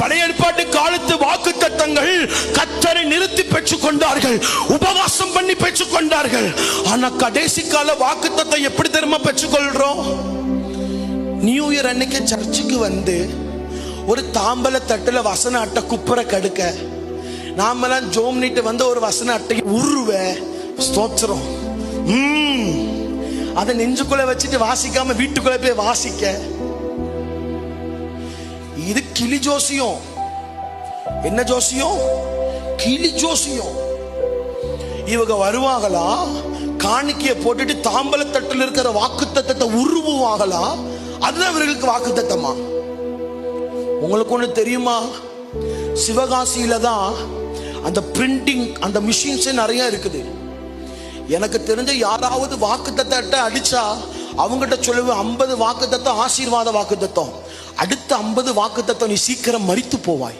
பழைய ஏற்பாட்டு காலத்து வாக்குத்தத்தங்கள் கர்த்தரை நிறுத்தி பெற்றுக் கொண்டார்கள், உபவாசம் பண்ணி பெற்றுக் கொண்டார்கள். ஆனா கடைசி கால வாக்குத்தத்தம் எப்படி தெரியுமா பெற்றுக்கொள்றோம்? நியூ இயர் அன்னைக்கு சர்ச்சுக்கு வந்து ஒரு தாம்பல தட்டுல வசன அட்டை குப்புற கடுக்க, நாமெல்லாம் ஜோம் நீட்டு வந்து ஒரு வசன அட்டை உருவ ஸ்தோத்திரம் அதை நெஞ்சுக்குள்ள வச்சுட்டு வாசிக்காம வீட்டுக்குள்ள போய் வாசிக்க, இது கிளி ஜோசியம். என்ன ஜோசியம்? கிளி ஜோசியம். இவங்க வருவாங்களா, காணிக்கைய போட்டுட்டு தாம்பல தட்டில் இருக்கிற வாக்குத்தத்தத்தை உருவாங்களா? அதுதான் இவர்களுக்கு வாக்குத்தத்தமா? உங்களுக்கு ஒண்ணு தெரியுமா? சிவகாசியில தான் அந்த பிரிண்டிங் அந்த மிஷின்ஸ் நிறைய இருக்குது. எனக்கு தெரிஞ்ச யாராவது வாக்குத்தத்தத்தை அடிச்சா அவங்ககிட்ட சொல்லுவேன், 50 வாக்குத்தத்தம் ஆசீர்வாத வாக்குத்தத்தம், அடுத்த 50 வாக்குத்தத்தம் நீ சீக்கிரம் மரித்து போவாய்.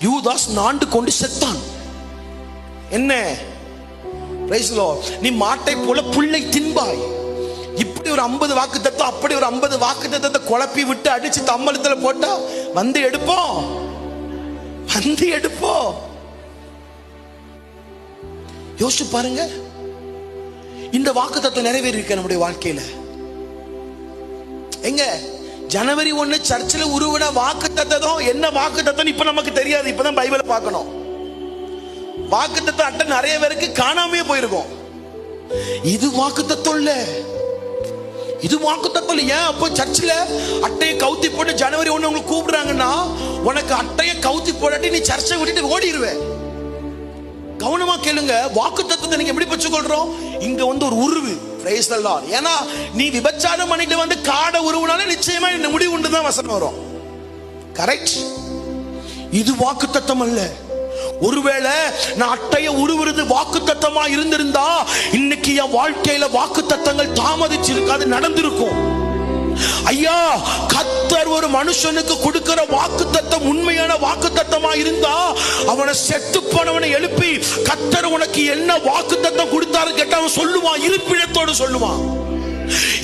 யூதாஸ் நாண்டு கொண்டு செத்தான். என்ன? Praise the Lord. நீ மாட்டை போல புல்லை தின்பாய். இப்படி ஒரு 50 வாக்குத்தத்தம், அப்படி ஒரு 50 வாக்குத்தத்தத்தை குழப்பி விட்டு அடிச்சு தம்மலத்துல போட்டா வந்து எடுப்போம், வந்து எடுப்போம். யோசிச்சு பாருங்க, இந்த வாக்குத்தத்தம் நிறைவேறி இருக்க நம்முடைய வாழ்க்கையில. எங்க ஜனவரி 1 சர்ச்சில் உருவின வாக்குத்தத்தம் என்ன வாக்குத்தத்தம் இப்ப நமக்கு தெரியாது. இப்பதான் பைபிளை பார்க்கணும். வாக்குத்தத்தம் அட்டை நிறைய பேருக்கு காணாமே போயிருக்கும். இது வாக்குத்தத்தம் இல்ல, இது வாக்குத்தத்தம் இல்ல. ஏன் அப்போ சர்ச்சில் அட்டையை கவுத்தி போட்டு ஜனவரி 1 உங்களுக்கு கூப்பிடுறாங்கன்னா, உனக்கு அட்டையை கவுத்தி போடாட்டி நீ சர்ச்சை விட்டுட்டு ஓடிடுவேன். கவனமா கேளுங்க, வாக்குத்தத்தத்தை நீங்க எப்படி பெற்றுக்கொள்றோம்? இங்க வந்து ஒரு உருவு. Praise the Lord. ஏன்னா நீ விபச்சாரம் பண்ணிட்டு வந்து காடை உருவுனால நிச்சயமா இந்த முடிவு உண்டு தான் வசனம் வரும். கரெக்ட்? இது வாக்குத்தத்தம் அல்ல. ஒருவேளை நான் அட்டைய உருவுறது வாக்குத்தத்தமா இருந்திருந்தா இன்னைக்கு என் வாழ்க்கையில வாக்குத்தத்தங்கள் தாமதிச்சிருக்காது, நடந்திருக்கும். ஐயா, கர்த்தர் ஒரு மனுஷனுக்கு கொடுக்கிற வாக்குத்தத்தம் உண்மையான வாக்குத்தத்தமா இருந்தா அவனை செத்து போனவனை எழுப்பி கர்த்தர் உனக்கு என்ன வாக்குத்தத்தம் கொடுத்தாரு கேட்டா அவன் சொல்லுவான், இருப்பிடத்தோடு சொல்லுவான்.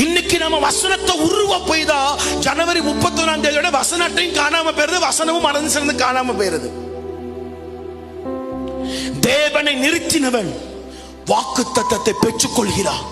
இன்னைக்கு நம்ம வசனத்தை உருவ போய்தா ஜனவரி 31ஆம் தேதியோட வசன அட்டையும் காணாம போயிருது, வசனமும் மறந்து சேர்ந்து காணாம போயிருது. தேவனை நிறுத்தினவன் வாக்குத்தத்தத்தை பெற்றுக் கொள்கிறான்.